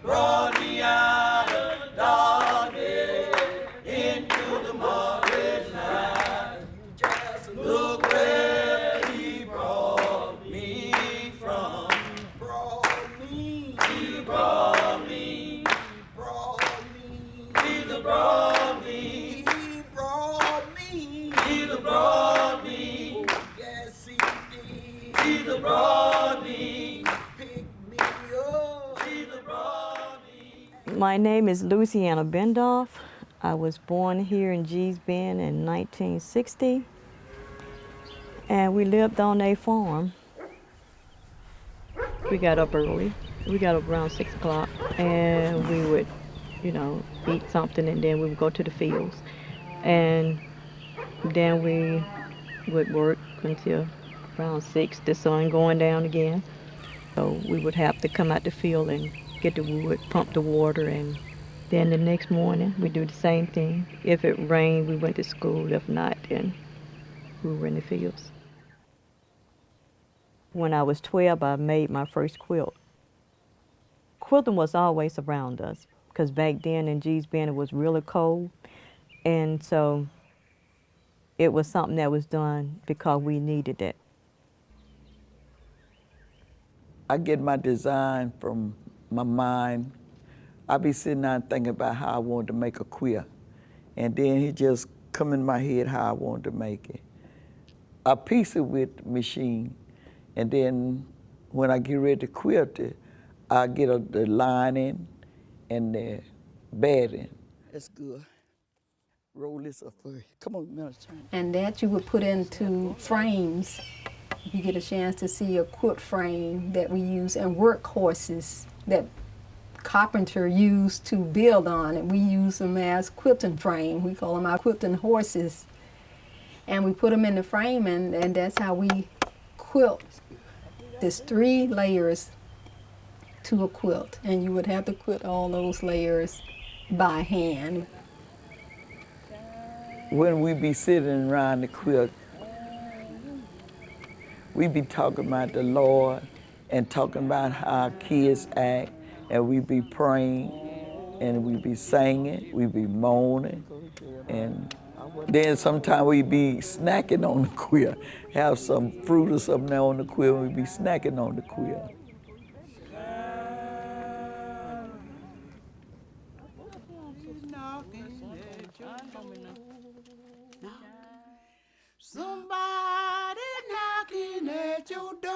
brought me out of darkness into the marvelous light. Just look where he brought me from. He brought me. Jesus brought me. He brought me. Yes, he did. Jesus brought me. Pick me up. Jesus brought me. My name is Louisiana Bendolph. I was born here in Gee's Bend in 1960, and we lived on a farm. We got up early. We got up around 6 o'clock, and we would, eat something, and then we would go to the fields. And then we would work until around 6, the sun going down again. So we would have to come out the field and get the wood, pump the water, and then the next morning we do the same thing. If it rained, we went to school. If not, then we were in the fields. When I was 12, I made my first quilt. Quilting was always around us, because back then in Gee's Bend it was really cold, and so it was something that was done because we needed it. I get my design from my mind. I be sitting there thinking about how I wanted to make a quilt, and then it just come in my head how I wanted to make it. I piece it with the machine, and then when I get ready to quilt it, I get the lining and the batting. That's good. Roll this up for you. Come on, Minister. And that you would put into frames. You get a chance to see a quilt frame that we use, and workhorses that carpenter used to build on, and we use them as quilting frame. We call them our quilting horses. And we put them in the frame, and that's how we quilt. There's 3 layers to a quilt, and you would have to quilt all those layers by hand. When we be sitting around the quilt, we be talking about the Lord and talking about how our kids act, and we be praying, and we be singing, we be moaning, and then sometimes we be snacking on the quilt, have some fruit or something there on the quilt, and we be snacking on the quilt. Somebody knocking at your door.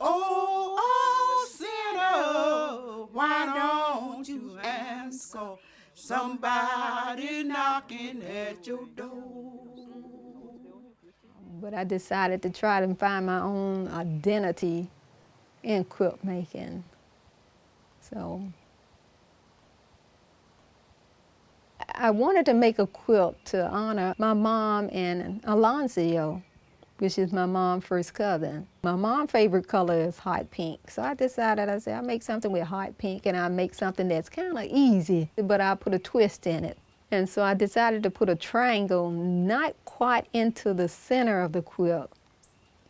Oh, sinner, why don't you answer? Somebody knocking at your door. But I decided to try to find my own identity in quilt making. So I wanted to make a quilt to honor my mom and Arlonzia, which is my mom's first cousin. My mom's favorite color is hot pink. So I decided, I said, I'll make something with hot pink, and I'll make something that's kind of easy, but I'll put a twist in it. And so I decided to put a triangle not quite into the center of the quilt,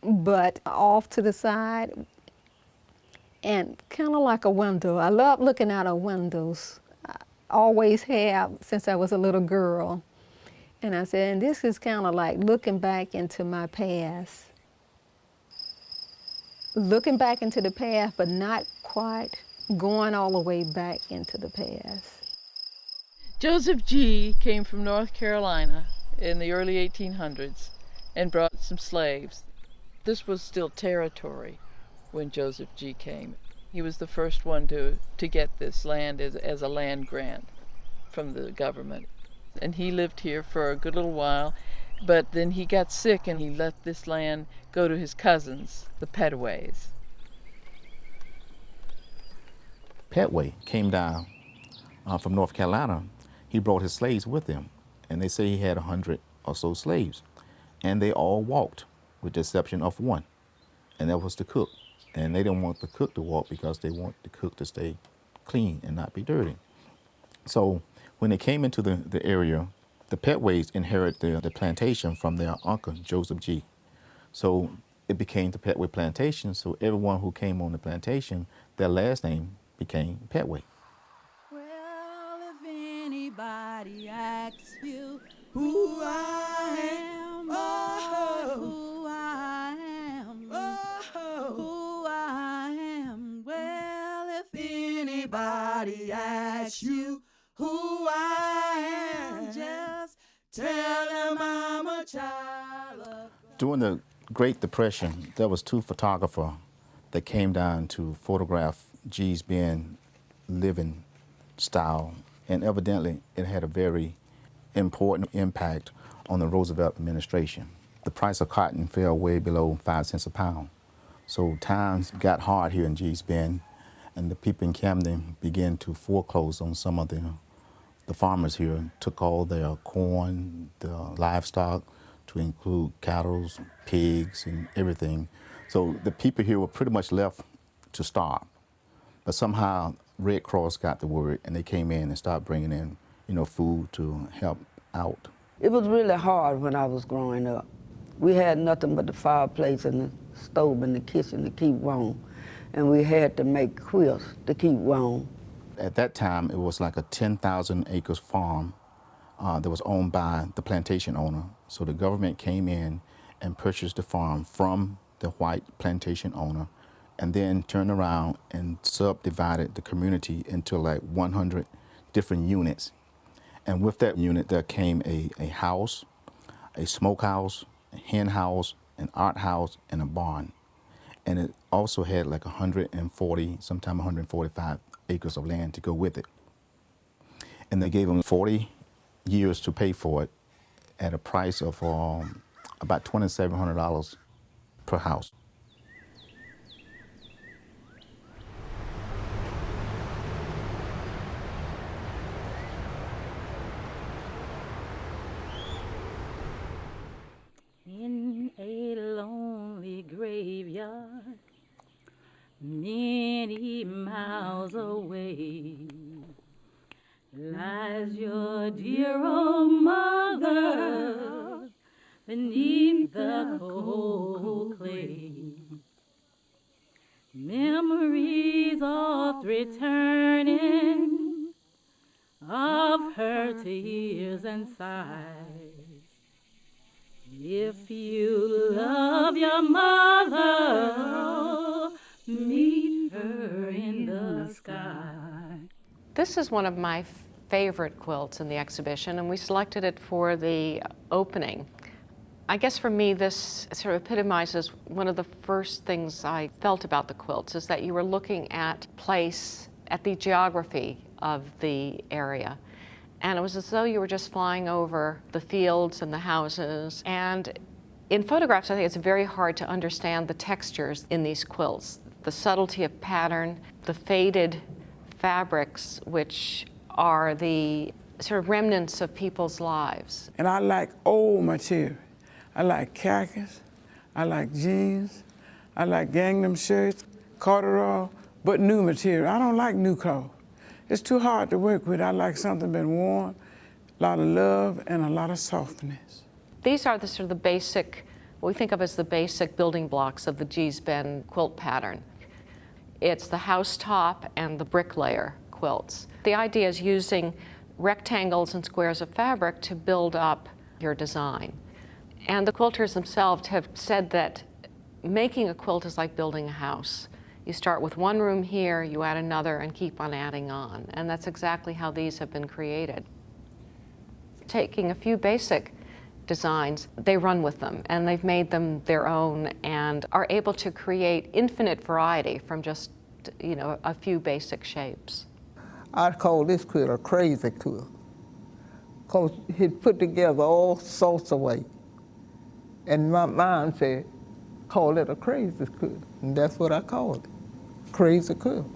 but off to the side, and kind of like a window. I love looking out of windows. Always have since I was a little girl. And I said, and this is kind of like looking back into my past. Looking back into the past, but not quite going all the way back into the past. Joseph G. came from North Carolina in the early 1800s and brought some slaves. This was still territory when Joseph G. came. He was the first one to get this land as a land grant from the government. And he lived here for a good little while, but then he got sick and he let this land go to his cousins, the Pettways. Pettway came down from North Carolina. He brought his slaves with him, and they say he had 100 or so slaves. And they all walked, with the exception of one, and that was the cook. And they didn't want the cook to walk because they want the cook to stay clean and not be dirty. So when they came into the area, the Pettways inherited the plantation from their uncle, Joseph G. So it became the Pettway Plantation, so everyone who came on the plantation, their last name became Pettway. Well, if anybody asks you who I am, oh, who I am, oh, who I am. Well, if anybody asks you who I am, just tell them I'm a child of. During the Great Depression, there was two photographers that came down to photograph G's Ben living style, and evidently it had a very important impact on the Roosevelt administration. The price of cotton fell way below 5 cents a pound. So times got hard here in G's Bend, and the people in Camden began to foreclose on some of the farmers here, took all their corn, the livestock, to include cattle, pigs, and everything. So the people here were pretty much left to starve. But somehow Red Cross got the word, and they came in and started bringing in, food to help out. It was really hard when I was growing up. We had nothing but the fireplace and the stove in the kitchen to keep warm, and we had to make quilts to keep warm. At that time, it was like a 10,000 acres farm that was owned by the plantation owner. So the government came in and purchased the farm from the white plantation owner, and then turned around and subdivided the community into like 100 different units. And with that unit, there came a house, a smokehouse, a hen house, an art house, and a barn. And it also had like 140, sometime 145 acres of land to go with it. And they gave them 40 years to pay for it at a price of about $2,700 per house. In a lonely graveyard, many miles away, lies your dear old mother beneath the cold clay. Memories oft returning of her tears and sighs. If you love your mother, meet her in the sky. This is one of my favorite quilts in the exhibition, and we selected it for the opening. I guess for me, this sort of epitomizes one of the first things I felt about the quilts, is that you were looking at place, at the geography of the area. And it was as though you were just flying over the fields and the houses. And in photographs, I think it's very hard to understand the textures in these quilts, the subtlety of pattern, the faded fabrics, which are the sort of remnants of people's lives. And I like old material. I like khakis, I like jeans, I like Gangnam shirts, corduroy, but new material. I don't like new clothes. It's too hard to work with. I like something been worn, a lot of love and a lot of softness. These are the sort of the basic, what we think of as the basic building blocks of the G's Ben quilt pattern. It's the housetop and the bricklayer quilts. The idea is using rectangles and squares of fabric to build up your design. And the quilters themselves have said that making a quilt is like building a house. You start with one room here, you add another, and keep on adding on. And that's exactly how these have been created. Taking a few basic designs, they run with them, and they've made them their own and are able to create infinite variety from just, a few basic shapes. I call this quilt a crazy quilt, because he put together all sorts of ways. And my mom said, call it a crazy quilt. And that's what I call it, crazy quilt.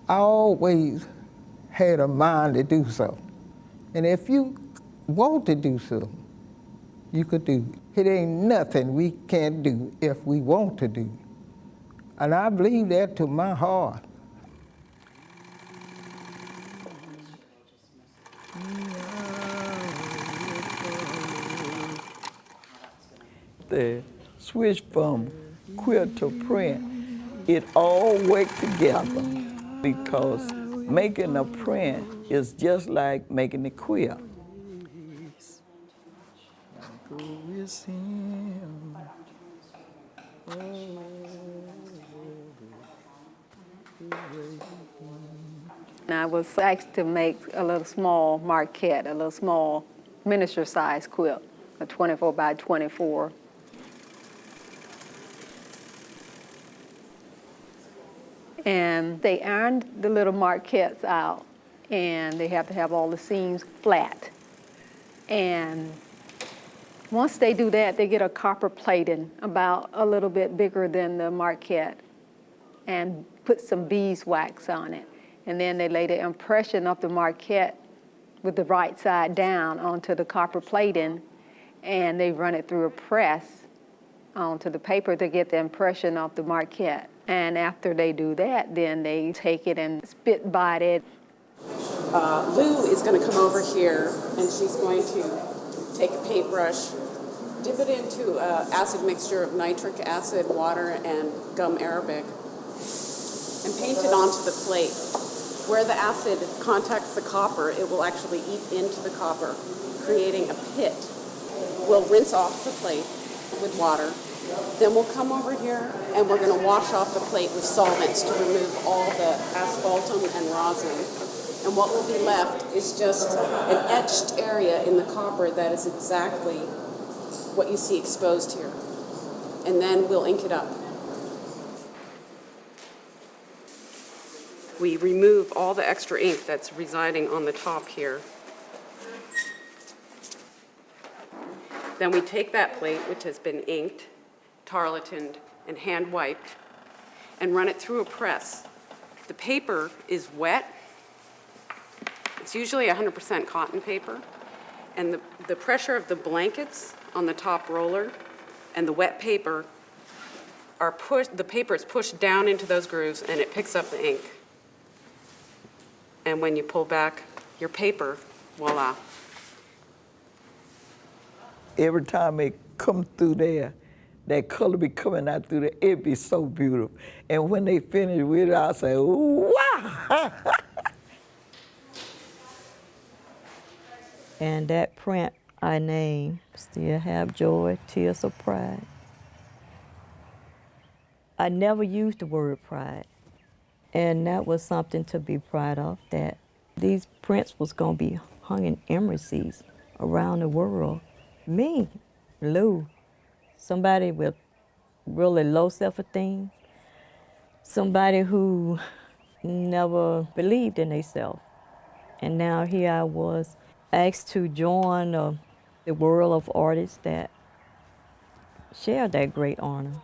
I always had a mind to do something. And if you want to do something, you could do it. It ain't nothing we can't do if we want to do. And I believe that to my heart. The switch from quilt to print, it all work together because making a print is just like making a quilt. I was asked to make a little small marquette, a little small miniature size quilt, a 24 by 24. And they ironed the little marquettes out, and they have to have all the seams flat. And once they do that, they get a copper plating about a little bit bigger than the marquette and put some beeswax on it. And then they lay the impression of the marquette with the right side down onto the copper plating, and they run it through a press onto the paper to get the impression of the marquette. And after they do that, then they take it and spit bite it. Lou is going to come over here, and she's going to take a paintbrush, dip it into an acid mixture of nitric acid, water, and gum arabic, and paint it onto the plate. Where the acid contacts the copper, it will actually eat into the copper, creating a pit. We'll rinse off the plate with water. Then we'll come over here and we're going to wash off the plate with solvents to remove all the asphaltum and rosin. And what will be left is just an etched area in the copper that is exactly what you see exposed here. And then we'll ink it up. We remove all the extra ink that's residing on the top here. Then we take that plate, which has been inked, tarletaned, and hand wiped, and run it through a press. The paper is wet. It's usually 100% cotton paper, and the pressure of the blankets on the top roller and the wet paper are pushed, the paper is pushed down into those grooves and it picks up the ink. And when you pull back your paper, voila. Every time it come through there, that color be coming out through there, it be so beautiful. And when they finish with it, I say, wow! And that print I named, Still Have Joy, Tears of Pride. I never used the word pride. And that was something to be proud of, that these prints was gonna be hung in embassies around the world. Me, Lou, somebody with really low self-esteem, somebody who never believed in themselves. And now here I was asked to join the world of artists that share that great honor.